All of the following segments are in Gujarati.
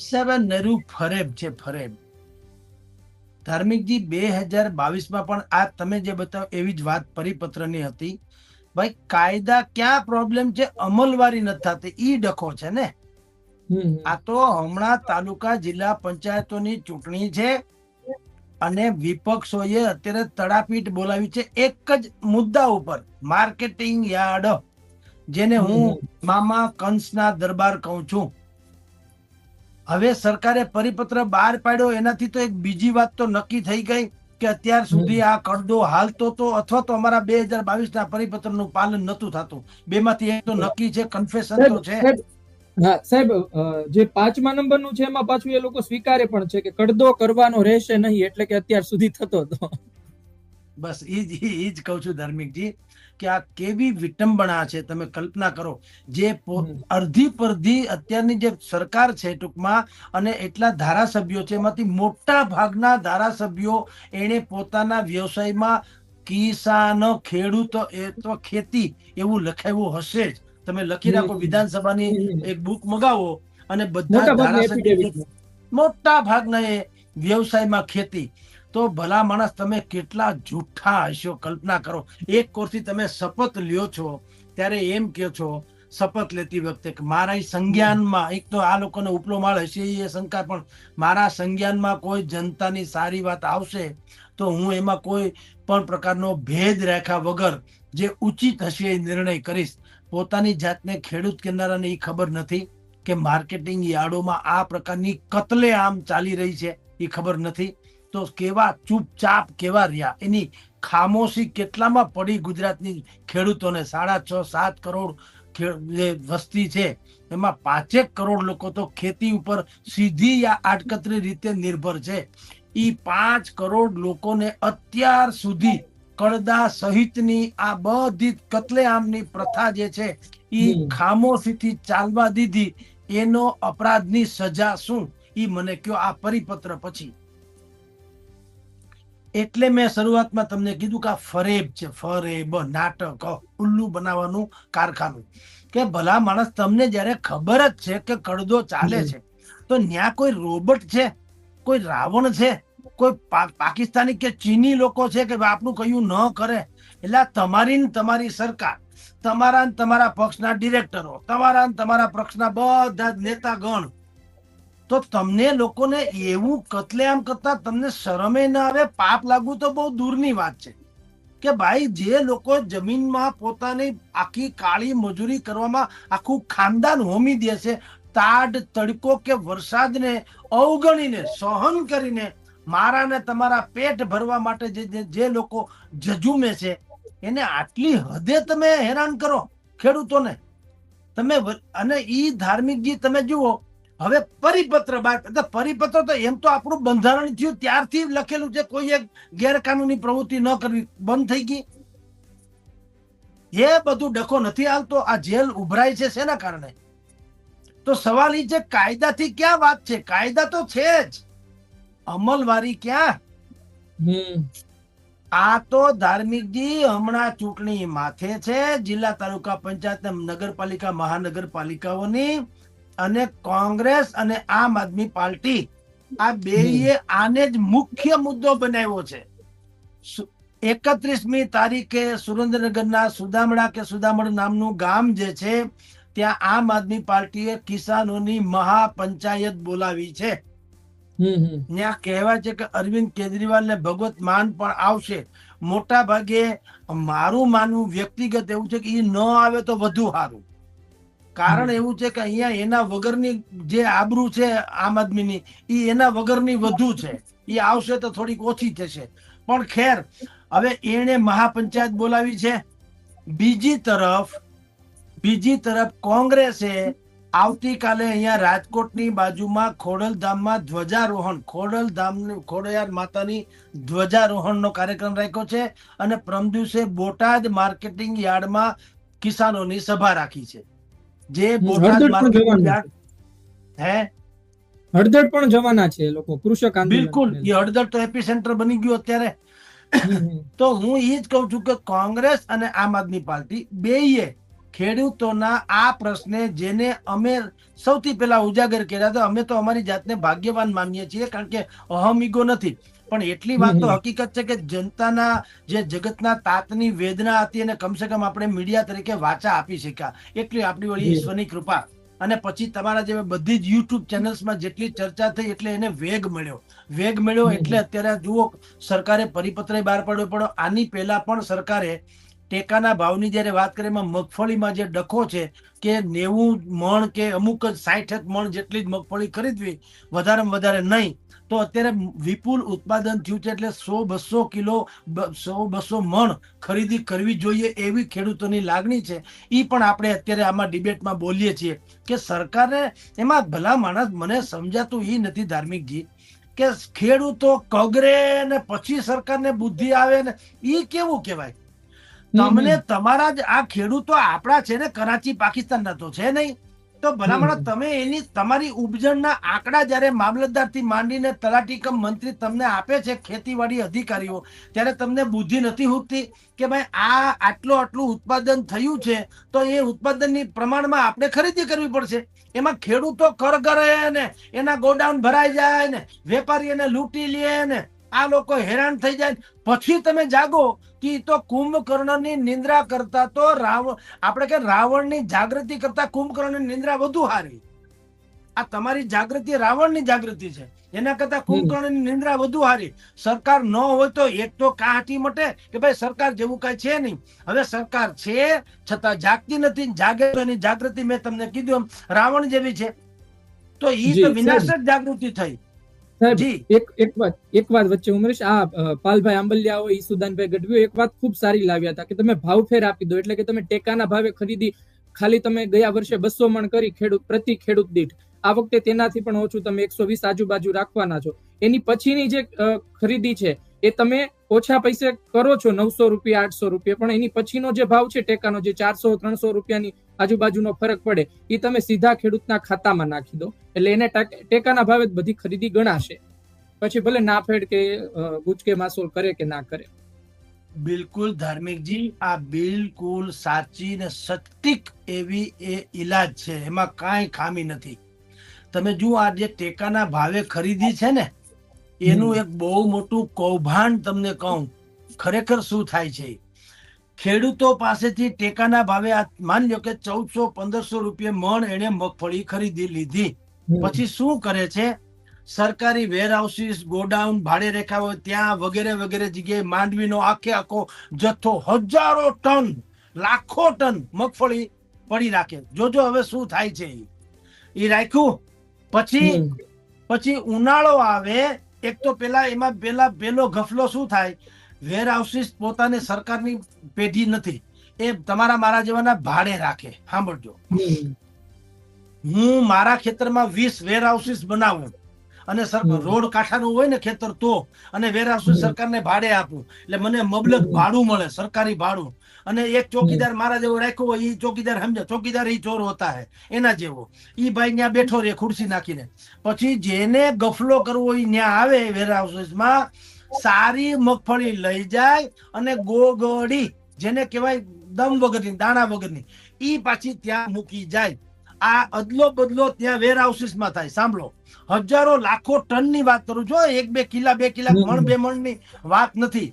સાહેબ નરું ફરેબ છે, ફરેબ. ધાર્મિકજી 2022માં પણ આ તમે જે બતાવો એવી જ વાત પરિપત્રની હતી. ભાઈ કાયદા ક્યાં પ્રોબ્લેમ છે, અમલવારી નથી થતી, ઈ ડખો છે ને. આ તો હમણાં તાલુકા જિલ્લા પંચાયતોની ચૂંટણી છે અને વિપક્ષોએ અત્યારે તડાપીટ બોલાવી છે એક જ મુદ્દા ઉપર, માર્કેટિંગ યાર્ડ, જેને હું મામા કંસના દરબાર કહું છું. હવે સરકારે પરિપત્ર બહાર પાડ્યો, એનાથી તો એક બીજી વાત તો નક્કી થઈ ગઈ કે અત્યાર સુધી આ કડદો હાલતો તો અથવા તો અમારા 2022ના પરિપત્રનું પાલન નતું થતું. બેમાંથી એક તો નક્કી છે, કન્ફેશન તો છે. હા સાહેબ, જે 5મા નંબરનું છે એમાં પાછું એ લોકો સ્વીકારે પણ છે કે કડદો કરવાનો રહેશે નહીં, એટલે કે અત્યાર સુધી થતો હતો. બસ એ જ કહું છું ધાર્મિકજી કે આ કેવી વિટંબણા છે. તમે કલ્પના કરો, જે અડધી પરધી અત્યારની જે સરકાર છે ટૂંકમાં, અને એટલા ધારાસભ્યો છે, એમાંથી મોટા ભાગના ધારાસભ્યો એને પોતાના વ્યવસાયમાં કિસાન, ખેડૂત, એ તો ખેતી એવું લખાયું હશે જ. તમે લખી રાખો, વિધાનસભાની એક બુક મગાવો અને બધા ધારાસભ્યો મોટા ભાગના એ વ્યવસાયમાં ખેતી. તો ભલા માણસ તમે કેટલા જૂઠા હશો, કલ્પના કરો. એક કોરથી તમે શપથ લ્યો છો ત્યારે એમ કહો છો શપથ લેતી વખતે કે મારા સંજ્ઞાનમાં, એક તો આ લોકોને ઉપલો માળ હશે એ શંકા, પણ મારા સંજ્ઞાનમાં કોઈ જનતાની સારી વાત આવશે તો હું એમાં કોઈ પણ પ્રકારનો ભેદ રાખ્યા વગર જે ઉચિત હશે એ નિર્ણય કરીશ. પોતાની જાતને ખેડૂત કહેનારાને એ ખબર નથી કે માર્કેટિંગ યાર્ડોમાં આ પ્રકારની કતલેઆમ ચાલી રહી છે, એ ખબર નથી. તો કેવા ચૂપચાપ કેવા રહ્યા, એની ખામોશી કેટલામાં પડી ગુજરાતની ખેડૂતોને. 6.5-7 કરોડ જે વસ્તી છે એમાં 5 કરોડ લોકો તો ખેતી ઉપર સીધી યા આડકતરી રીતે નિર્ભર છે. એ 5 કરોડ લોકોને અત્યાર સુધી કડદા સહિતની આ બધી કતલેઆમની પ્રથા જે છે એ ખામોશીથી ચાલવા દીધી. એનો અપરાધની સજા શું, એ મને કયો આ પરિપત્ર પછી. એટલે મેં શરૂઆતમાં તમને કીધું કે આ ફરેબ છે, ફરેબ, નાટક, ઉલ્લુ બનાવવાનું કારખાનું. કે ભલા માણસ, તમને જયારે ખબર જ છે કે કડદો ચાલે છે તો ન્યા કોઈ રોબોટ છે, કોઈ રાવણ છે, કોઈ પાકિસ્તાની કે ચીની લોકો છે કે આપણું કયું ન કરે? એટલે તમારી સરકાર, તમારા પક્ષના ડિરેક્ટરો, તમારા પક્ષના બધા જ નેતાગણ, તો તમને લોકોને એવું કતલેઆમ કરતા તમને શરમે ના આવે? પાપ લાગવું તો બહુ દૂરની વાત છે કે ભાઈ, જે લોકો જમીનમાં પોતાની આખી કાળી મજૂરી કરવામાં આખું ખાનદાન હોમી દે છે, તાડ તડકો કે વરસાદને અવગણીને, સહન કરીને મારા ને તમારા પેટ ભરવા માટે જે લોકો જજુમે છે, એને આટલી હદે તમે હેરાન કરો ખેડૂતોને તમે. અને ઈ ધાર્મિકજી તમે જુઓ, હવે પરિપત્ર બહાર, પરિપત્ર તો એમ તો આપણું બંધારણ થયું ત્યારથી લખેલું છે, કોઈ એક ગેરકાનૂની પ્રવૃત્તિ ન કરવી, બંધ થઈ ગઈ. એ બધું ડખો નથી આવતો. આ જેલ ઉભરાય છે શેના કારણે? તો સવાલ એ છે, કાયદાથી ક્યાં વાત છે? કાયદા તો છે જ, અમલવારી ક્યાં? આ તો ધાર્મિકજી હમણાં ચૂંટણી માથે છે, જિલ્લા તાલુકા પંચાયત, નગરપાલિકા, મહાનગરપાલિકાઓની, અને કોંગ્રેસ અને આમ આદમી પાર્ટી આ બેયે આને જ મુખ્ય મુદ્દો બનાવ્યો છે. 31મી તારીખે સુરેન્દ્રનગરના સુદામણ નામનું ગામ જે છે ત્યાં આમ આદમી પાર્ટીએ કિસાનોની મહાપંચાયત બોલાવી છે. ત્યાં કહેવાય છે કે અરવિંદ કેજરીવાલ ને ભગવત માન પણ આવશે. મોટા ભાગે મારું માનવું વ્યક્તિગત એવું છે કે એ ન આવે તો વધુ સારું. કારણ એવું છે કે અહીંયા એના વગરની જે આબરૂ છે આમ આદમીની, એ એના વગરની વધુ છે. એ આવશે તો થોડીક ઓછી થશે. પણ ખેર, હવે એને મહાપંચાયત બોલાવી છે. બીજી તરફ કોંગ્રેસે આવતીકાલે અહીંયા રાજકોટની બાજુમાં ખોડલધામમાં ખોડિયાર માતાની ધ્વજારોહણનો કાર્યક્રમ રાખ્યો છે, અને પ્રમ દિવસે બોટાદ માર્કેટિંગ યાર્ડમાં કિસાનોની સભા રાખી છે. જે બોટાદ માર્કેટિંગ યાર્ડ હળદર પણ જવાના છે લોકો, કૃષક આંદોલન. બિલકુલ, એ હળદર તો એપી સેન્ટર બની ગયું અત્યારે. તો હું એ જ કહું છું કે કોંગ્રેસ અને આમ આદમી પાર્ટી બેયે ખેડૂતોના આ પ્રશ્ને જેને અમે સૌથી પહેલા ઉજાગર કર્યા હતા, અમે તો અમારી જાતને ભાગ્યવાન માનીએ છીએ, કારણ કે અહમ ઈગો નથી, પણ એટલી વાત તો હકીકત છે કે જનતાના જે જગતના તાતની વેદના હતી એને કમસે કમ આપણે મીડિયા તરીકે વાચા આપી શક્યા, એટલી આપણી વળી ઈશ્વરની કૃપા. અને પછી તમારા જેવા બધી જ યુટ્યુબ ચેનલ્સમાં જેટલી ચર્ચા થઈ એટલે એને વેગ મળ્યો એટલે અત્યારે જુઓ સરકારે પરિપત્ર બહાર પાડ્યો. પણ આની પહેલા પણ સરકારે ટેકાના ભાવની જયારે વાત કરીએ એમાં મગફળીમાં જે ડખો છે કે 90 મણ કે અમુક જ 60 મણ જેટલી જ મગફળી ખરીદવી, વધારેમાં વધારે નહીં, તો અત્યારે વિપુલ ઉત્પાદન થયું છે એટલે 100-200 કિલો 100-200 મણ ખરીદી કરવી જોઈએ એવી ખેડૂતોની લાગણી છે. એ પણ આપણે અત્યારે આમાં ડિબેટમાં બોલીએ છીએ કે સરકારે એમાં ભલા માણસ મને સમજાતું એ નથી ધાર્મિકજી કે ખેડૂતો કગરે ને પછી સરકારને બુદ્ધિ આવે ને એ કેવું કહેવાય? તમને તમારા જ આ ખેડૂતો આપણા છે ને કરાચી પાકિસ્તાનના તો છે નહીં, તો ભલામણ તમે એની તમારી ઉપજણના આંકડા જયારે મામલતદાર થી માંડીને તલાટી કમ મંત્રી તમને આપે છે, ખેતીવાડી અધિકારીઓ, ત્યારે તમને બુદ્ધિ નથી ઉઠતી કે ભાઈ આ આટલું ઉત્પાદન થયું છે તો એ ઉત્પાદનની પ્રમાણમાં આપણે ખરીદી કરવી પડશે. એમાં ખેડૂતો કરગરે ને એના ગોડાઉન ભરાઈ જાય ને વેપારી એને લૂંટી લે ને આ લોકો હેરાન થઈ જાય, પછી તમે જાગો કે તો કુંભકર્ણની નિંદ્રા કરતા તો આપણે કે રાવણની જાગૃતિ કરતા કુંભકર્ણની નિંદ્રા વધુ સારી. આ તમારી જાગૃતિ રાવણની જાગૃતિ છે, એના કરતા કુંભકર્ણની નિંદ્રા વધુ સારી. સરકાર ન હોય તો એક તો કાંટી મટે કે ભાઈ સરકાર જેવું કઈ છે નહીં. હવે સરકાર છે છતાં જાગતી નથી, જાગે તો એની જાગૃતિ મેં તમને કીધું એમ રાવણ જેવી છે, તો એ તો વિનાશક જાગૃતિ થઈ. એક વાત વચ્ચે ઉમેશ, આ પાલભાઈ આંબલિયા હોય, ઈસુદાનભાઈ ગઢવી એક વાત ખૂબ સારી લાવ્યા હતા કે તમે ભાવ ફેર આપી દો, એટલે કે તમે ટેકાના ભાવે ખરીદી ખાલી તમે ગયા વર્ષે 200 મણ કરી પ્રતિ ખેડૂત દીઠ, આ વખતે તેનાથી પણ ઓછું તમે 120 આજુબાજુ રાખવાના છો. એની પછીની જે ખરીદી છે એ તમે ઓછા પૈસે કરો છો, 900 રૂપિયા 800 રૂપિયા, પણ એની પછીનો જે ભાવ છે ટેકાનો, જે 400-300 રૂપિયાની આજુબાજુનો ફરક પડે, એ તમે સીધા ખેડૂતના ખાતામાં નાખી દો, એટલે એને ટેકાના ભાવે જ બધી ખરીદી ગણાશે. પછી ભલે નાફેડ કે ગુજકે માસોલ કરે કે ના કરે. બિલકુલ ધાર્મિકજી, આ બિલકુલ સાચી ને સટીક એવી એ ઈલાજ છે, એમાં કાંઈ ખામી નથી. તમે જુઓ આ જે ટેકાના ભાવે ખરીદી છે ને એનું એક બહુ મોટું કૌભાંડ તમને કહું ખરેખર શું થાય છે. ખેડૂતો પાસેથી ટેકાના ભાવે માની લો કે 1400-1500 રૂપિયા મણ એને મગફળી ખરીદી લીધી, પછી શું કરે છે, સરકારી વેરહાઉસીસ ગોડાઉન ભાડે રેખા હોય ત્યાં વગેરે વગેરે જગ્યાએ માંડવીનો આખો જથ્થો 1000 ટન 1,00,000 ટન મગફળી પડી રાખે. જોજો હવે શું થાય છે. એ રાખ્યું પછી ઉનાળો આવે, એક તો એમાં પેલો ગફલો શું થાય, વેરહાઉસીસ પોતાને સરકારની પેઢી નથી, એ તમારા મારા જેવાના ભાડે રાખે. સાંભળજો, હું મારા ખેતરમાં 20 વેરહાઉસીસ બનાવું અને રોડ કાંઠાનું હોય ને ખેતર તો, અને વેરહાઉસીસ સરકારને ભાડે આપું, એટલે મને મબલક ભાડું મળે, સરકારી ભાડું. અને એક ચોકીદાર મારા જેવો રાખ્યો હોય, એ ચોકીદાર સમજે, ચોકીદાર એ ચોર હોતા હે, એના જેવો ઈ ભાઈ ત્યાં બેઠો રે ખુરશી નાખીને. પછી જેને ગફલો કરવો હોય ત્યાં આવે વેરહાઉસીસમાં, સારી મગફળી લઈ જાય અને ગોગડી જેને કહેવાય દમ વગરની દાણા વગરની, ઈ પાછી ત્યાં મૂકી જાય. આ અદલો બદલો ત્યાં વેરહાઉસીસમાં થાય. સાંભળો, હજારો લાખો ટનની વાત કરું છું, 1-2 કિલા 2 કિલા મણ 2 મણની વાત નથી.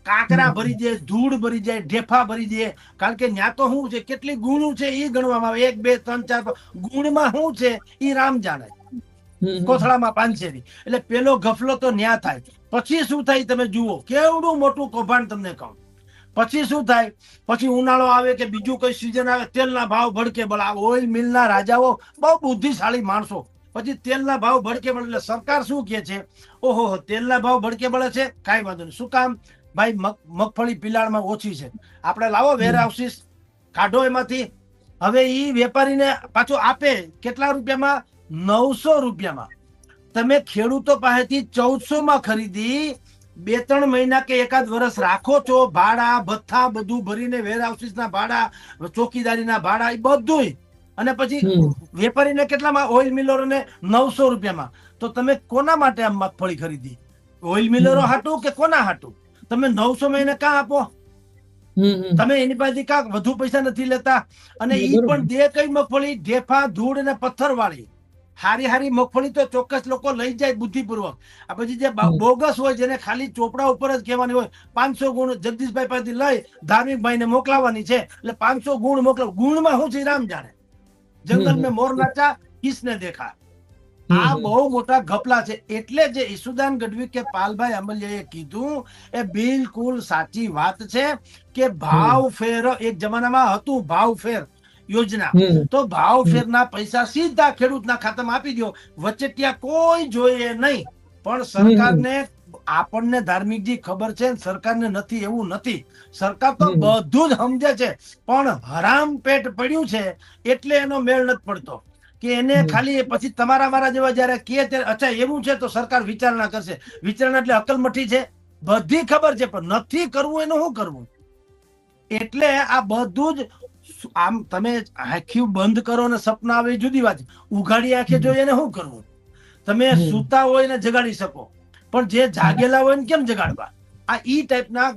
કાંકરા ભરી જાય, ધૂળ ભરી જાય, ઢેફા ભરી જાય, કારણ કે ત્યાં તો શું છે, કેટલી ગુણું છે એ ગણવામાં આવે, 1 2 3 4 ગુણમાં શું છે એ રામ જાણે, કોથળામાં પાંચેરી. એટલે પેલો ગફલો તો ન્યા થાય. પછી શું થાય તમે જુઓ, કેવડું મોટું કૌભાંડ તમને કહું. પછી શું થાય, પછી ઉનાળો આવે કે બીજું કોઈ સિઝન આવે, તેલના ભાવ ભડકે બળે. ઓઇલ મિલના રાજાઓ બહુ બુદ્ધિશાળી માણસો, પછી તેલના ભાવ ભડકે બળે. એટલે સરકાર શું કે છે, ઓહો તેલના ભાવ ભડકે બળે છે, કાંઈ વાંધો નહીં. શું કામ ભાઈ, મગફળી પિલાણમાં ઓછી છે, આપણે લાવો વેરહાઉસીસ કાઢો એમાંથી. હવે ઈ વેપારીને પાછો આપે કેટલા રૂપિયામાં, 900 રૂપિયામાં. તમે ખેડૂતો પાસેથી 1400 ખરીદી 2-3 મહિના કે એકાદ વર્ષ રાખો છો, ભાડા ભથ્થા બધું ભરીને, વેરહાઉસીસના ભાડા, ચોકીદારીના ભાડા, એ બધું, અને પછી વેપારીને કેટલામાં, ઓઇલ મિલરોને 900 રૂપિયામાં. તો તમે કોના માટે આ મગફળી ખરીદી? ઓઇલ મિલરો હાટું કે કોના હાટું? તમે 900 મહિને કાં આપો? તમે એની પાસેથી કાંક વધુ પૈસા નથી લેતા, અને ઈ પણ દે કઈ મગફળી, ઢેફા, ધૂળ અને પથ્થર વાળી. હારી હારી મગફળી તો ચોક્કસ લોકો લઈ જાય બુદ્ધિપૂર્વક. આ પછી જે બોગસ હોય, જેને ખાલી ચોપડા ઉપર જ કહેવાની હોય 500 ગુણ જગદીશભાઈ પાસેથી લઈ ધાર્મિકભાઈ ને મોકલાવાની છે, એટલે 500 ગુણ મોકલાવ. ગુણમાં શું છે રામ જાણે. જંગલ મેં મોર નાચા કિસને દેખા. આ બહુ મોટા ગપલા છે. એટલે જે ઈસુદાન ગઢવી કે પાલભાઈ આંબલિયાએ કીધું એ બિલકુલ સાચી વાત છે કે ભાવ ફેર એક જમાનામાં હતું, ભાવ ફેર યોજના. તો ભાવ ફેરના પૈસા સીધા ખેડૂતના ખાતામાં આપી દો, વચેટિયા કોઈ જોઈએ નહીં. પણ સરકારને, આપણને ધાર્મિકજી ખબર છે, સરકારને નથી એવું નથી. સરકાર તો બધું જ સમજે છે, પણ હરામ પેટ પડ્યું છે એટલે એનો મેળ નથી પડતો. કે એને ખાલી પછી તમારા મારા જેવા જયારે કે અચ્છા એવું છે તો સરકાર વિચારણા કરશે. વિચારણા એટલે અકલમઠી છે, બધી ખબર છે, પણ નથી કરવું એનું શું કરવું. એટલે આ બધું જ આમ તમે આંખી બંધ કરો ને સપના આવે જુદી વાત, ઉઘાડી આંખે જોઈએ એને શું કરવું. તમે સૂતા હોય ને જગાડી શકો, પણ જે જાગેલા હોય ને કેમ જગાડવા. આ ઈ ટાઈપના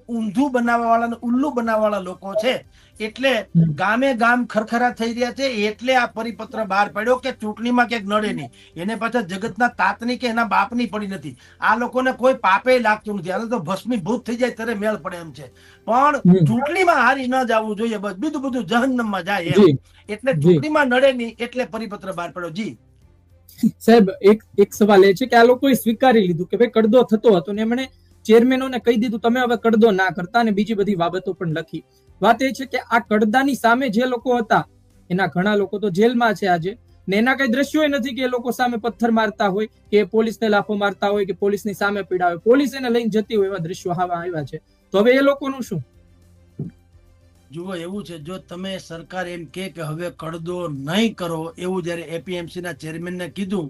ઊંધું બનાવવા વાળા, ઉલ્લુ બનાવવા વાળા લોકો છે. એટલે ગામે ગામ ખરખરા થઈ રહ્યા છે. એટલે આ પરિપત્ર બહાર પડ્યો કે ચૂંટણીમાં ક્યાંક નડે નહીં. એને પાછા જગતના તાતની કે એના બાપની પડી નથી. આ લોકોને કોઈ પાપે લાગતું નથી. આ તો ભસ્મીભૂત થઈ જાય ત્યારે મેળ પડે એમ છે. પણ ચૂંટણીમાં હારી ન જવું જોઈએ, બસ બીજું બધું જહન્નમમાં જાય એમ. એટલે ચૂંટણીમાં નડે નહીં એટલે પરિપત્ર બહાર પડ્યો. જી સાહેબ, એક સવાલ એ છે કે આ લોકોએ સ્વીકારી લીધું કે ભાઈ કડદો થતો હતો, ને એમણે ચેરમેનોને કહી દીધું તમે હવે કડદો ના કરતા, અને બીજી બધી બાબતો પણ લખી. વાત એ છે કે આ કડદાની સામે જે લોકો હતા એના ઘણા લોકો તો જેલમાં છે આજે, ને એના કઈ દ્રશ્યો નથી કે એ લોકો સામે પથ્થર મારતા હોય કે પોલીસને લાફો મારતા હોય કે પોલીસની સામે પીડા હોય, પોલીસ એને લઈને જતી હોય, એવા દ્રશ્યો આવ્યા છે. તો હવે એ લોકોનું શું? જુઓ, એવું છે, જો તમે સરકાર એમ કે હવે કડદો નહીં કરો એવું જયારે એપીએમસી ના ચેરમેનને કીધું,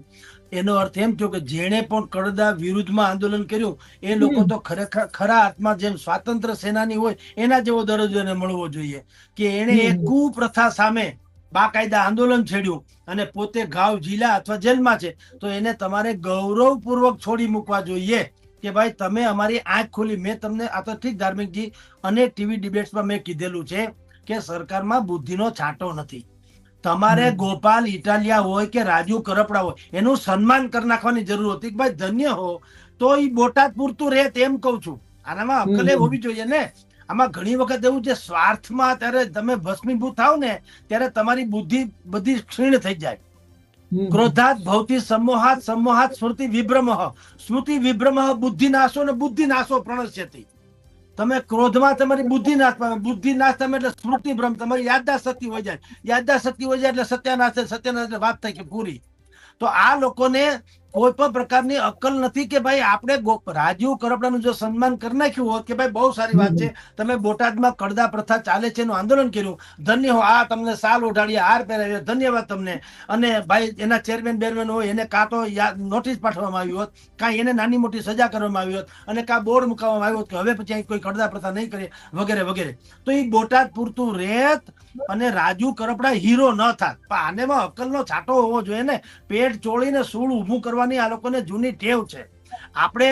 એનો અર્થ એમ થયો કે જેણે પણ કડદા વિરુદ્ધમાં આંદોલન કર્યું એ લોકો તો ખરેખર ખરા હાથમાં જેમ સ્વાતંત્ર્ય સેનાની હોય એના જેવો દરજ્જો એને મળવો જોઈએ કે એને એક કુપ્રથા સામે બાકાયદા આંદોલન છેડ્યું અને પોતે ઘાવ ઝીલા અથવા જેલમાં છે, તો એને તમારે ગૌરવપૂર્વક છોડી મૂકવા જોઈએ કે ભાઈ તમે અમારી આંખ ખોલી. મેં તમને આ તો ઠીક ધાર્મિકજી અને ટીવી ડિબેટ્સમાં મેં કીધેલું છે કે સરકારમાં બુદ્ધિનો છાંટો નથી. તમારે ગોપાલ ઇટાલિયા હોય કે રાજુ કરપડા હોય એનું સન્માન કરી નાખવાની જરૂર હતી કે ભાઈ ધન્ય હો તો એ બોટાદ પૂરતું રહે. તેમ કઉ છું, આનામાં અક્કલે હોવી જોઈએ ને. આમાં ઘણી વખત એવું છે સ્વાર્થમાં ત્યારે તમે ભસ્મીભૂત થાવ ને ત્યારે તમારી બુદ્ધિ બધી ક્ષીણ થઈ જાય. ક્રોધાત ભવતી સમોહાત, સમોહાત સ્મૃતિ વિભ્રમઃ, સ્મૃતિ વિભ્રમઃ બુદ્ધિ નાશો ને બુદ્ધિ નાશો પ્રણશ્યતિ. તમે ક્રોધમાં તમારી બુદ્ધિ નાશ પામે, બુદ્ધિ નાશ તમે એટલે સ્મૃતિ ભ્રમ, તમારી યાદદાસ્ત શક્તિ હોય જાય, યાદદાસ્ત શક્તિ હોય જાય એટલે સત્યાનાશ, સત્યાનાશ એટલે વાત થાય કે પૂરી. તો આ લોકોને કોઈ પણ પ્રકારની અક્કલ નથી કે ભાઈ આપણે રાજીવ કરપડાનું જો સન્માન કરી નાખ્યું હોત કે ભાઈ બહુ સારી વાત છે, તમે બોટાદમાં કડદા પ્રથા ચાલે છે એનું આંદોલન કર્યું, ધન્ય હો, આ તમને સાલ ઓઢાડી, હાર પહેરાવ્યો, ધન્યવાદ તમને. અને ભાઈ એના ચેરમેન બેરમેન હોય એને કાં તો નોટિસ પાઠવવામાં આવી હોત, કાં એને નાની મોટી સજા કરવામાં આવી હોત, અને કાં બોર્ડ મૂકવામાં આવ્યો કે હવે પછી કોઈ કડદા પ્રથા નહીં કરે વગેરે વગેરે, તો એ બોટાદ પૂરતું રહેત અને રાજુ કરપડા હીરો ન થાત. પણ આનેમાં અક્કલનો છાંટો હોવો જોઈએ ને. પેટ ચોળીને સૂળ ઊભું કરવાની આ લોકોને જૂની ટેવ છે. આપણે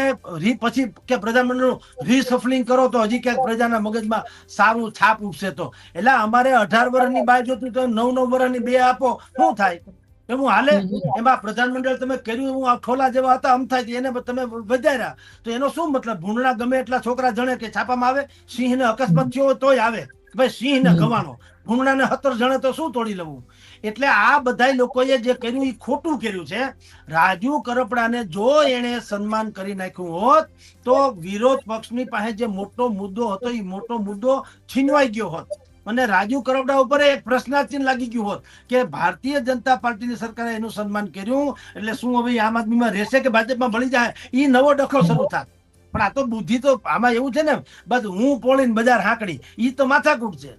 પછી કે પ્રજામંડળનું રીસફલિંગ કરો તો હજી ક્યાંક પ્રજાના મગજમાં સારું છાપ ઉપસે. તો એટલે અમારે 18 વર્ષની બાય જોતું તો 9 વર્ષની બે આપો, શું થાય એવું હાલે? એમાં પ્રધાનમંડળ તમે કર્યું એવું ઠોલા જેવા હતા આમ થાય એને તમે વધાર્યા તો એનો શું મતલબ? ભૂંડણા ગમે એટલા છોકરા જણે કે છાપામાં આવે, સિંહને અકસ્માત થયો તોય આવે, ભાઈ સિંહને ગવાનો, ભૂંગળાને 17 જણે તો શું તોડી લેવું? એટલે આ બધા લોકોએ જે કર્યું એ ખોટું કર્યું છે. રાજુ કરપડાને જો એને સન્માન કરી નાખ્યું હોત તો વિરોધ પક્ષની પાસે જે મોટો મુદ્દો હતો એ મોટો મુદ્દો છીનવાઈ ગયો હોત અને રાજુ કરપડા ઉપર એક પ્રશ્નાર્થ લાગી ગયું હોત કે ભારતીય જનતા પાર્ટીની સરકારે એનું સન્માન કર્યું એટલે શું હવે આમ આદમીમાં રહેશે કે ભાજપમાં ભળી જાય? એ નવો ડખો શરૂ થાય. પણ આ તો બુદ્ધિ તો આમાં એવું છે ને, બસ હું પોળીને બજાર હાંકડી, એ તો માથાકૂટ છે.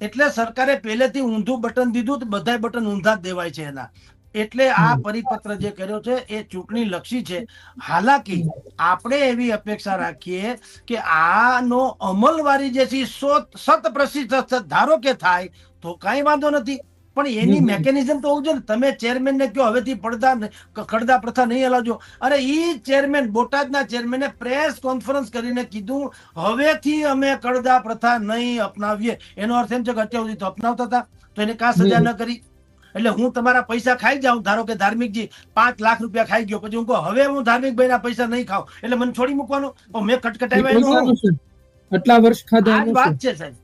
એટલે સરકારે પહેલેથી ઊંધું બટન દીધું તો બધા બટન ઊંધા જ દેવાય છે એના. એટલે આ પરિપત્ર જે કર્યો છે એ ચૂંટણી લક્ષી છે. હાલાકી આપણે એવી અપેક્ષા રાખીએ કે આનો અમલવારી જે છે 100% ધારો કે થાય તો કઈ વાંધો નથી. પણ એની મેકેનિઝમ તો હોવું જોઈએ ને. તમે ચેરમેન ને કહો હવેથી કડદા પ્રથા નહીં હલાવજો, અને ઈ ચેરમેન, બોટાદના ચેરમેને પ્રેસ કોન્ફરન્સ કરીને કીધું હવેથી અમે કડદા પ્રથા નહીં અપનાવીએ. એનો અર્થ એમ છે કે અત્યાર સુધી તો અપનાવતા હતા, તો એને કાં સજા ન કરી? એટલે હું તમારા પૈસા ખાઈ જાઉં, ધારો કે ધાર્મિકજી 5 લાખ રૂપિયા ખાઈ ગયો, પછી હું કહું હવે હું ધાર્મિક ભાઈ ના પૈસા નહીં ખાઉં, એટલે મને છોડી મૂકવાનો? મેં કટકટાવ્યા આટલા વર્ષ ખાધા આ જ વાત છે સાહેબ.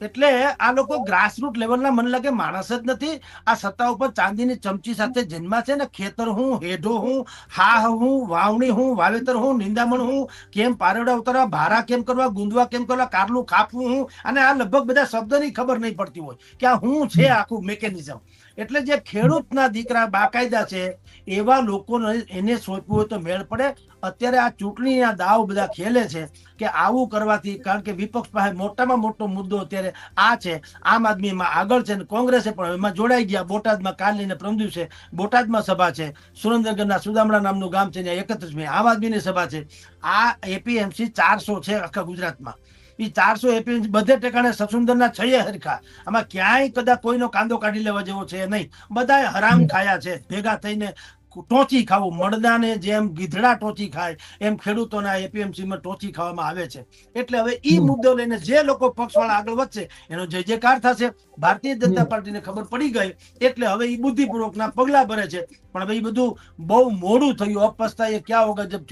એટલે આ લોકો ગ્રાસરૂટ લેવલના મને લાગે માણસ જ નથી. આ સત્તા ઉપર ચાંદીની ચમચી સાથે જન્મા છે ને. ખેતર હું, હેઢો હું, હાહ હું, વાવણી હું, વાવેતર હું, નિંદામણ હું, કેમ પારડા ઉતારવા, ભારા કેમ કરવા, ગુંદવા કેમ કરવા, કારલું કાપવું હું, અને આ લગભગ બધા શબ્દની ખબર નહીં પડતી હોય કે આ હું છે આખું મેકેનિઝમ. એટલે જે ખેડૂતના દીકરા બાકાયદા છે એવા લોકોને એને સોંપવું હોય તો મેળ પડે. અત્યારે આ ચૂંટણીના દાવ બધા ખેલે છે કે આવું કરવાથી, કારણ કે વિપક્ષ પાસે મોટામાં મોટો મુદ્દો અત્યારે આ છે. આમ આદમીમાં આગળ છે ને કોંગ્રેસે પણ એમાં જોડાઈ ગયા. બોટાદમાં કાલ ને પ્રમ દિવસે બોટાદમાં સભા છે. સુરેન્દ્રનગરના સુદામડા નામનું ગામ છે, ત્યાં 31મી આમ આદમીની સભા છે. આ એપીએમસી 400 છે આખા ગુજરાતમાં. એ 400 એપીએમસી બધે ઠેકાણે સસુંદરના છે હરખા. આમાં ક્યાંય કદાચ કોઈનો કાંદો કાઢી લેવા જેવો છે નહીં. બધાએ હરામ ખાયા છે ભેગા થઈને. ટોચી ખાવું, મળદાને જેમ ગીધડા ટોચી ખાય એમ ખેડૂતોના એપીએમસીમાં ટોચી ખાવામાં આવે છે. એટલે હવે ઈ મુદ્દો લઈને જે લોકો પક્ષવાળા આગળ વધશે એનો જય જયકાર થશે. ભારતીય જનતા પાર્ટીને ખબર પડી ગઈ એટલે હવે ઈ બુદ્ધિપૂર્વકના પગલા ભરે છે. પણ હવે ઈ બધું બહુ મોડું થયું. અપસ્તાએ ક્યાં હોગા જબ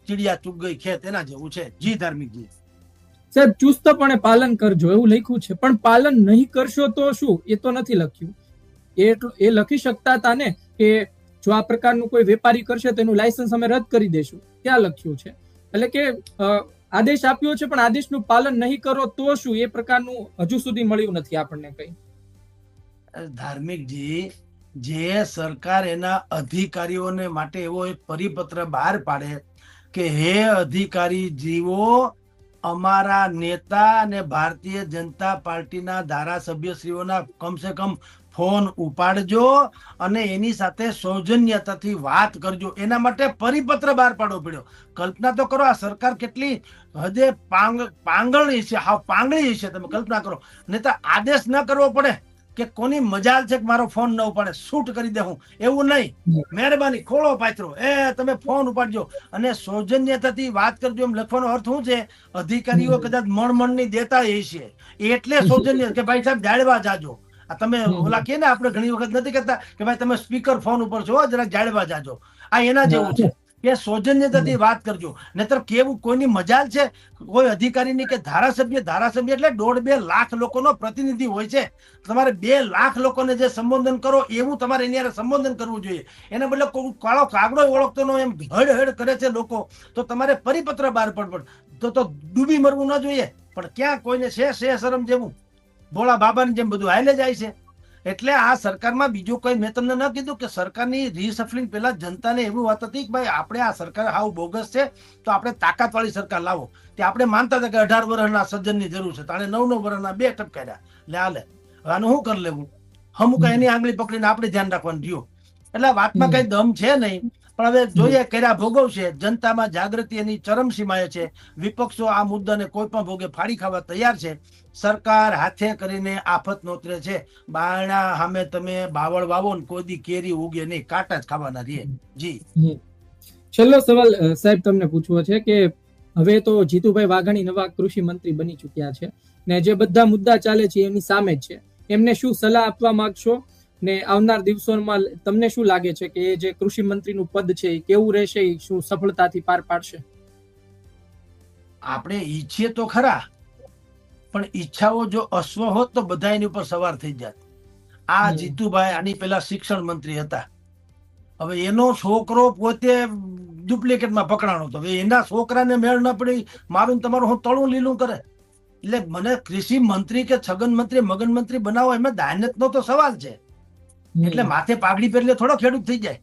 ચીડિયા ચૂક ગઈ ખેત, એના જેવું છે. જી ધાર્મિકજી સાહેબ, ચુસ્તપણે પાલન કરજો એવું લખ્યું છે, પણ પાલન નહીં કરશો તો શું? એ તો નથી લખ્યું. એ લખી શકતા હતા ને કે જો આ પ્રકારનું કોઈ વેપારી કરશે તેનું લાયસન્સ અમે રદ કરી દેશું. ક્યાં લખ્યું છે? એટલે કે આદેશ આપ્યો છે પણ આદેશનું પાલન નહીં કરો તો શું? એ પ્રકારનું હજુ સુધી મળ્યું નથી આપણને કઈ. ધાર્મિકજી, જે સરકાર એના અધિકારીઓને માટે એવો એક પરિપત્ર બહાર પાડે કે હે અધિકારી જીવો, અમારા નેતા અને ભારતીય જનતા પાર્ટીના ધારાસભ્યશ્રીઓના કમસે કમ ફોન ઉપાડજો અને એની સાથે સૌજન્યતાથી વાત કરજો, એના માટે પરિપત્ર બહાર પાડવો પડ્યો. કલ્પના તો કરો આ સરકાર કેટલી હદે પાંગળી છે, હા પાંગળી છે. તમે કલ્પના કરો. નહીં તો આદેશ ન કરવો પડે કે કોની મજાલ છે કે મારો ફોન ન ઉપાડે, શૂટ કરી દે હું, એવું નહીં. મહેરબાની ખોળો પાથરો, તમે ફોન ઉપાડજો અને સૌજન્યતાથી વાત કરજો. એમ લખવાનો અર્થ શું છે? અધિકારીઓ કદાચ મણની દેતા હશે એટલે સૌજન્ય કે ભાઈ સાહેબ જાળવા જાજો. તમે ઓલા કે ને આપણે ઘણી વખત નથી કહેતા કે ભાઈ તમે સ્પીકર ફોન ઉપર છો, જરાક જાળવા જાજો. આ એના જેવું છે કે સૌજન્યતાથી વાત કરજો. નહીતર કેવું કોઈની મજાલ છે કોઈ અધિકારીની કે ધારાસભ્ય એટલે 1.5-2 લાખ લોકોનો પ્રતિનિધિ હોય છે. તમારે 2 લાખ લોકોને જે સંબોધન કરો એવું તમારે એની સંબોધન કરવું જોઈએ. એના બદલે કાળો કાગડો ઓળખતો નો એમ હડ કરે છે લોકો, તો તમારે પરિપત્ર બહાર પડે તો ડૂબી મરવું ન જોઈએ. પણ ક્યાં કોઈને છે શરમ જેવું? ભોળા બાબાની જેમ બધું હાલે જાય છે. એટલે આ સરકારમાં બીજું કોઈ, મેં તમને ન કીધું કે સરકારની રીસફલિંગ પહેલા જનતાને એવું વાત હતી કે ભાઈ આપણે આ સરકાર હાવ બોગસ છે તો આપણે તાકાત વાળી સરકાર લાવો. તે આપણે માનતા હતા કે 18 વર્ષના સજ્જનની જરૂર છે, તાણે 9 વર્ષના 2 ટપકાર્યા. હાલે આનું શું કરી લેવું? અમુક એની આંગળી પકડીને આપણે ધ્યાન રાખવાનું રહ્યું. એટલે વાતમાં કઈ દમ છે નહીં. પણ હવે જોઈએ કર્યા ભોગવશે. જનતામાં જાગૃતિ એની ચરમસીમાએ છે. વિપક્ષો આ મુદ્દાને કોઈ પણ ભોગે ફાડી ખાવા તૈયાર છે. સરકાર હાથે કરીને આફત નોતરે છે. બારણા સામે તમે બાવળ વાવો ને કોઈ દી કેરી ઉગે નહીં, કાંટા જ ખાવાના રહે. જી છેલ્લો સવાલ સાહેબ તમને પૂછવો છે કે હવે તો જીતુભાઈ વાઘાણી નવા કૃષિ મંત્રી બની ચુક્યા છે ને જે બધા મુદ્દા ચાલે છે એમની સામે જ છે. એમને શું સલાહ આપવા માંગશો ને આવનાર દિવસોમાં તમને શું લાગે છે કે જે કૃષિ મંત્રીનું પદ છે એ કેવું રહેશે? શું સફળતાથી પાર પાડશે? આપણે ઈચ્છીએ તો ખરા, પણ ઈચ્છાઓ જો અશ્વ હોત તો બધા એની ઉપર સવાર થઈ જાત. આ જીતુભાઈ આની પેલા શિક્ષણ મંત્રી હતા. હવે એનો છોકરો પોતે ડુપ્લિકેટમાં પકડાણો હતો. હવે એના છોકરાને મેળ ન પડી મારું તમારું હું તળું લીલું કરે. એટલે મને કૃષિ મંત્રી કે છગન મંત્રી મગન મંત્રી બનાવો એમાં દાનતનો તો સવાલ છે. એટલે માથે પાઘડી પહેરીને થોડો ખેડૂત થઈ જાય.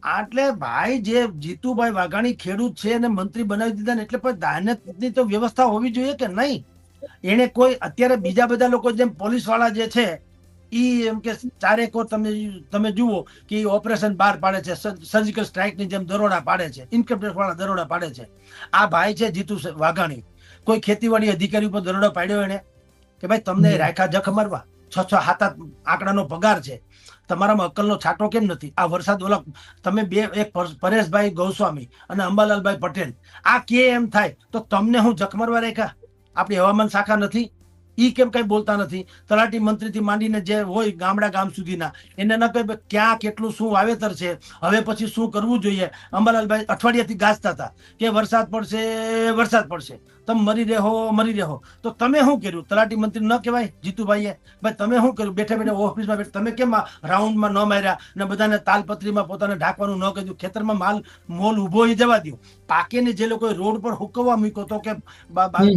એટલે ભાઈ જે જીતુભાઈ વાઘાણી ખેડૂત છે અને મંત્રી બનાવી દીધા ને એટલે પણ દાનતની તો વ્યવસ્થા હોવી જોઈએ કે નહીં? એને કોઈ અત્યારે બીજા બધા લોકો જેમ પોલીસ વાળા જે છે ઈ એમ કે ચારેક તમે જુઓ કે ઓપરેશન બહાર પાડે છે, સર્જિકલ સ્ટ્રાઇક ની જેમ દરોડા પાડે છે, ઇન્કમ ટેક્સ વાળા દરોડા પાડે છે. આ ભાઈ છે જીતુ વાઘાણી, કોઈ ખેતીવાડી અધિકારી ઉપર દરોડો પાડ્યો એને કે ભાઈ તમને રાખ્યા જખ મારવા? છ સાત આંકડાનો પગાર છે, તમારામાં અક્કલનો છાંટો કેમ નથી? આ વરસાદ ઓલા તમે એક પરેશભાઈ ગોસ્વામી અને અંબાલાલભાઈ પટેલ આ કે એમ થાય તો તમને હું જખમરવા રેખા? આપણી હવામાન શાખા નથી? ઈ કેમ કઈ બોલતા નથી? તલાટી મંત્રી થી માંડીને જે હોય ગામ સુધીના એને ન કહે ક્યાં કેટલું શું વાવેતર છે, હવે પછી શું કરવું જોઈએ. અંબાલાલભાઈ અઠવાડિયાથી ગાજતા હતા કે વરસાદ પડશે, તમે મરી રહો. તો તમે શું કર્યું? તલાટી મંત્રી ન કહેવાય જીતુભાઈએ? ભાઈ તમે શું કર્યું? બેઠા ઓફિસમાં બેઠા તમે કેમ રાઉન્ડમાં ન માર્યા ને બધાને તાલપત્રીમાં પોતાને ઢાંકવાનું ન કહ્યું? ખેતરમાં મોલ ઉભો જવા દો. પાકેને જે લોકો રોડ પર હુકવવા મૂક્યો હતો કે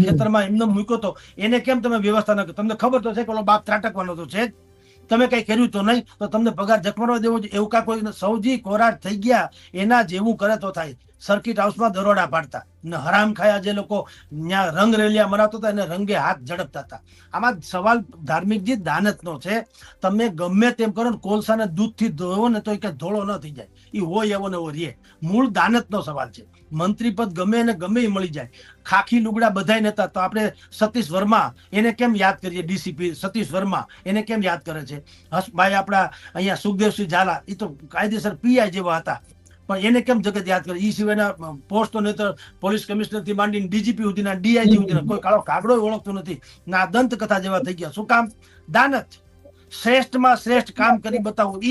ખેતરમાં એમને મૂક્યો હતો એને કેમ તમે વ્યવસ્થા ન કરી? તમને ખબર તો છે કે ઓલો બાપ ત્રાટકવાનો તો છે જ, તમે કઈ કર્યું તો નહીં, તો તમને પગાર જખમરવા દેવો છે એવું કા કોઈ? સૌજી કોરાટ થઈ ગયા એના જેવું કરે તો થાય. સર્કિટ હાઉસમાં દરોડા પાડતા ને હરામ ખાયા જે લોકો ત્યાં રંગ રેલિયા મરાવતા હતા એને રંગે હાથ ઝડપતા હતા. આમાં સવાલ ધાર્મિકજી દાનતનો છે. તમે ગમે તેમ કરો ને કોલસાને દૂધથી ધોવો ને તો એ કઈ ધોળો ન થઈ જાય, એ હોય એવો ને એવો રે. મૂળ દાનતનો સવાલ છે. મંત્રી પદ ગમે એને ગમે એ મળી જાય. ખાખી લુગડા બધાય નતા તો આપણે સતીશ વર્મા એને કેમ યાદ કરીએ? ડીસીપી સતીશ વર્મા એને કેમ યાદ કરે છે? ભાઈ આપણા અહીંયા સુખદેવસિંહ ઝાલા એ તો કાયદેસર પીઆઈ જેવા હતા પણ એને કેમ જગત યાદ કરે? એ સિવાયના પોસ્ટ તો નહીં તો પોલીસ કમિશનર થી માંડીને ડીજીપી સુધીના ડીઆઈજી સુધીના કોઈ કાળો કાગડો ઓળખતો નથી. ના દંત કથા જેવા થઈ ગયા. શું કામ? દાનત. શ્રેષ્ઠમાં શ્રેષ્ઠ કામ કરી બતાવું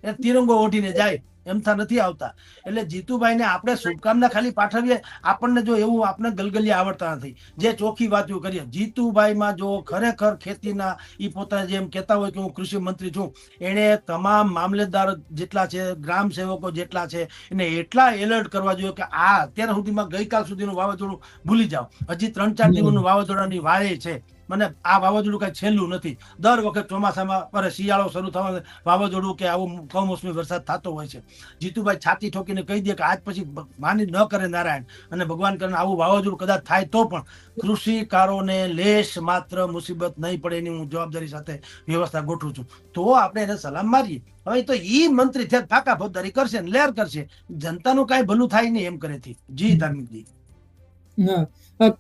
એ તિરંગો ઓઢીને જાય એમથા નથી આવતા. એટલે જીતુભાઈને આપણે શુભકામના ખાલી પાઠવીએ. આપણને જો એવું આપણે ગલગલિયા આવડતા નથી જે ચોખ્ખી વાતો કરીએ. જીતુભાઈમાં જો ખરેખર ખેતીના એ પોતાને જેમ કહેતા હોય કે હું કૃષિ મંત્રી છું, એને તમામ મામલેદાર જેટલા છે, ગ્રામ સેવકો જેટલા છે એને એટલા એલર્ટ કરવા જોઈએ કે આ અત્યાર સુધીમાં ગઈકાલ સુધીનું વાવાઝોડું ભૂલી જાઓ. હજી 3-4 દિવસનું વાવાઝોડાની વારે છે. મને આ વાવાઝોડું કઈ છેલ્લું નથી. દર વખત ચોમાસામાં શિયાળો શરૂ થવા વાવાઝોડું કે આવો કમોસમી વરસાદ થતો હોય છે. જીતુભાઈ છાતી ઠોકીને કહી દે કે આજ પછી માની ન કરે નારાયણ અને ભગવાન કરે આવું વાવાઝોડું કદાચ થાય તો પણ કૃષિકારોને લેશ માત્ર મુસીબત નહીં પડે એની હું જવાબદારી સાથે વ્યવસ્થા ગોઠવું છું. તો આપણે એને સલામ મારીએ. હવે તો ઈ મંત્રી થયા ફાકા ફોજદારી કરશે ને લેર કરશે, જનતાનું કઈ ભલું થાય નહીં એમ કરેથી. જી ધાર્મિકજી.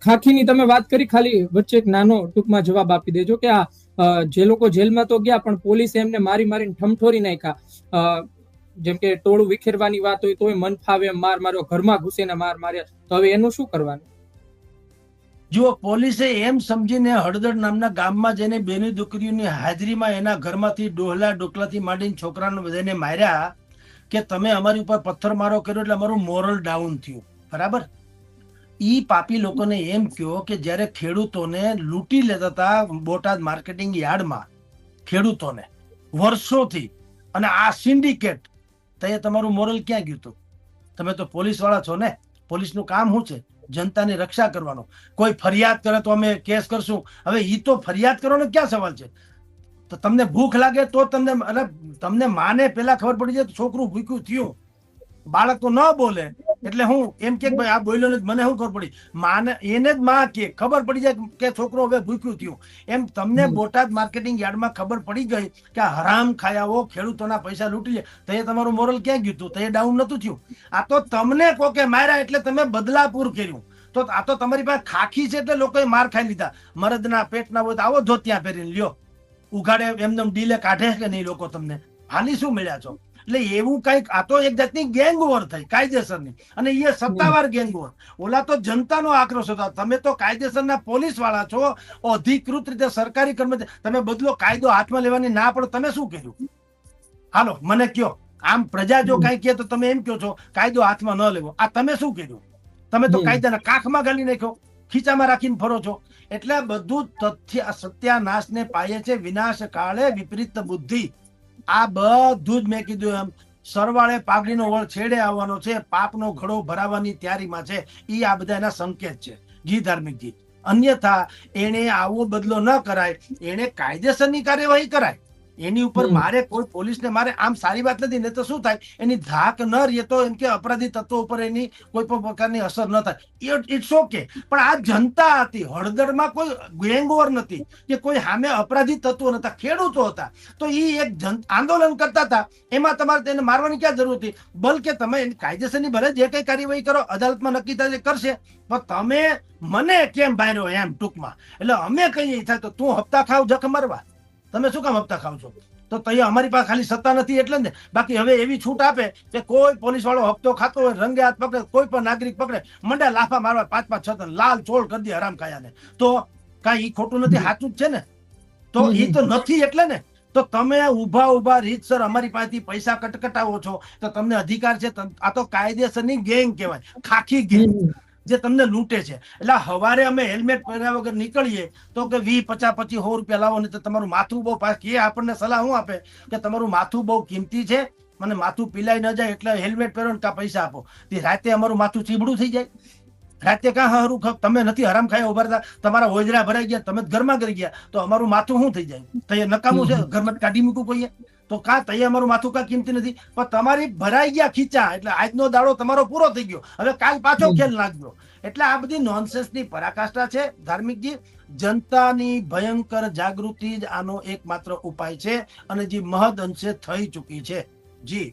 ખાખીની તમે વાત કરી, ખાલી વચ્ચે એક નાનો ટૂંકમાં જવાબ આપી દેજો કે આ જે લોકો જેલમાં તો ગયા પણ પોલીસે એમને મારીને ઠમઠોરી નાખ્યા. જેમ કે ટોળું વિખેરવાની વાત હોય તોય મન ફાવે માર માર્યો, ઘરમાં ઘૂસીને માર્યા. તો હવે એનું શું કરવાનું? જો પોલીસે એમ સમજીને હળદર નામના ગામમાં જઈને બેની દીકરીઓની હાજરીમાં એના ઘરમાંથી ડોકલાથી માંડીને છોકરાને બધાને માર્યા કે તમે અમારી ઉપર પથ્થરમારો કર્યો એટલે અમારું મોરલ ડાઉન થયું. બરાબર? ઈ પાપી લોકોને એમ કહો કે જ્યારે ખેડૂતોને લૂંટી લેતા હતા બોટાદ માર્કેટિંગ યાર્ડમાં ખેડૂતોને વર્ષોથી, અને આ સિન્ડિકેટ, તો એ તમારું મોરલ ક્યાં ગયું હતું? તમે તો પોલીસ વાળા છો ને. પોલીસનું કામ શું છે? જનતાની રક્ષા કરવાનો. કોઈ ફરિયાદ કરે તો અમે કેસ કરશું. હવે ઈ તો ફરિયાદ કરવાનો ક્યાં સવાલ છે? તો તમને ભૂખ લાગે તો તમને માને પેલા ખબર પડી જાય છોકરું ભૂખ્યું થયું. બાળક તો ન બોલે એટલે હું એમ કે ભાઈ આ બોલ્યો ને મને શું ખબર પડી? માને એને જ માં કે ખબર પડી જાય કે છોકરો હવે ભૂખ્યું થયું. એમ તમને બોટાદ માર્કેટિંગ યાર્ડમાં ખબર પડી ગઈ કે આ હરામ ખાયાઓ ખેડૂતોના પૈસા લૂંટી લે, તો એ તમારું મોરલ ક્યાં ગયું હતું? તો એ ડાઉન નતું થયું. આ તો તમને કોકે માર્યા એટલે તમે બદલાપુર કર્યું. તો આ તો તમારી પાસે ખાખી છે એટલે લોકોએ માર ખાઈ લીધા. મરદના પેટના હોય તો આવો ધોતિયા પહેરીને લ્યો, ઉઘાડે એમને ડીલે કાઢે કે નહીં લોકો તમને? હાલી શું મળ્યા છો? એટલે એવું કઈક, આ તો એક જાતની ગેંગ વોર થઈ કાયદેસરની, અને એ સત્તાવાર ગેંગ વોર. ઓલા તો જનતાનો આક્રોશ હતો. તમે તો કાયદેસરના પોલીસ વાળા છો, અધિકૃત રીતે સરકારી કર્મચારી. તમે બદલો કાયદો હાથમાં લેવાની ના પડો. તમે શું કર્યું? હાલો મને કયો. આમ પ્રજા જો કઈ કહે તો તમે એમ કહો છો કાયદો હાથમાં ન લેવો. આ તમે શું કર્યું? તમે તો કાયદાના કાખમાં ગાલી નાખ્યો, ખીચામાં રાખીને ફરો છો. એટલે બધું તથ્ય સત્યાનાશને પાયે છે. વિનાશ કાળે વિપરીત બુદ્ધિ. આ બધું જ મેં કીધું એમ સરવાળે પાઘડીનો વળ છેડે આવવાનો છે. પાપનો ઘડો ભરાવાની તૈયારીમાં છે. એ આ બધા એના સંકેત છે. જી ધાર્મિકજી. અન્યથા એને આવો બદલો ન કરાય, એને કાયદેસરની કાર્યવાહી કરાય. એની ઉપર મારે કોઈ પોલીસને મારે આમ સારી વાત નથી. ને તો શું થાય? એની ધાક ન રહે તો એમ કે અપરાધી તત્વો ઉપર એની કોઈ પણ પ્રકારની અસર ન થાય. It's okay. પણ આ જનતા હતી. હળદરમાં કોઈ ગેંગવોર નથી કે કોઈ સામે અપરાધી તત્વો નતા, ખેડૂતો હતા. તો એ એક આંદોલન કરતા હતા. એમાં તમારે તેને મારવાની ક્યાં જરૂર હતી? બલકે તમે એની કાયદેસરની ભલે જે કઈ કાર્યવાહી કરો, અદાલતમાં નક્કી થાય કરશે, પણ તમે મને કેમ ભાર્યો એમ ટૂંકમાં. એટલે અમે કહીએ થાય તો તું હપ્તા ખાવ જખ મરવા. તમે શું કામ હપ્તા ખાવ છો? તો તૈયાર અમારી પાસે ખાલી સત્તા નથી એટલે ને. બાકી હવે એવી છૂટ આપે કે કોઈ પોલીસ વાળો હપ્તો ખાતો હોય રંગે હાથ પકડે, કોઈ પણ નાગરિક પકડે, મંડ્યા લાફા મારવા 5-5 6 લાલ ચોળ કરી દે હરામ ખાયાને. તો કાંઈ ઈ ખોટું નથી, સાચું જ છે ને. તો એ તો નથી એટલે ને. તો તમે ઉભા રીતસર અમારી પાસેથી પૈસા કટકટાવો છો તો તમને અધિકાર છે. આ તો કાયદેસરની ગેંગ કહેવાય, ખાખી ગેંગ જે તમને લૂંટે છે. એટલે હવારે અમે હેલ્મેટ પહેર્યા વગર નીકળીએ તો કે 20 50 25 100 રૂપિયા લાવો ને તો તમારું માથું બહુ પાછું આપણને સલાહ શું આપે કે તમારું માથું બહુ કિંમતી છે, મને માથું પીલાઈ ન જાય એટલે હેલ્મેટ પહેરો ને કાં પૈસા આપો. તે રાતે અમારું માથું ચીબડું થઈ જાય. રાતે કાં હારું તમે નથી હરામ ખાયા ઉભા હતા, તમારા હોજરા ભરાઈ ગયા, તમે ઘરમાં કરી ગયા તો અમારું માથું શું થઈ જાય? તો એ નકામું છે, ઘરમાં કાઢી મૂકવું કોઈએ તો કાં તૈયાર અમારું માથું કાં કિંમતી નથી. પણ તમારી ભરાઈ ગયા ખીચા એટલે આજનો દાડો તમારો પૂરો થઈ ગયો, હવે કાલ પાછો ખેલ લાગજો. એટલે આ બધી નોનસેન્સની પરાકાષ્ઠા છે ધાર્મિકજી. જનતાની ભયંકર જાગૃતિ જ આનો એકમાત્ર ઉપાય છે અને જે મહદ અંશે થઈ ચૂકી છે. જી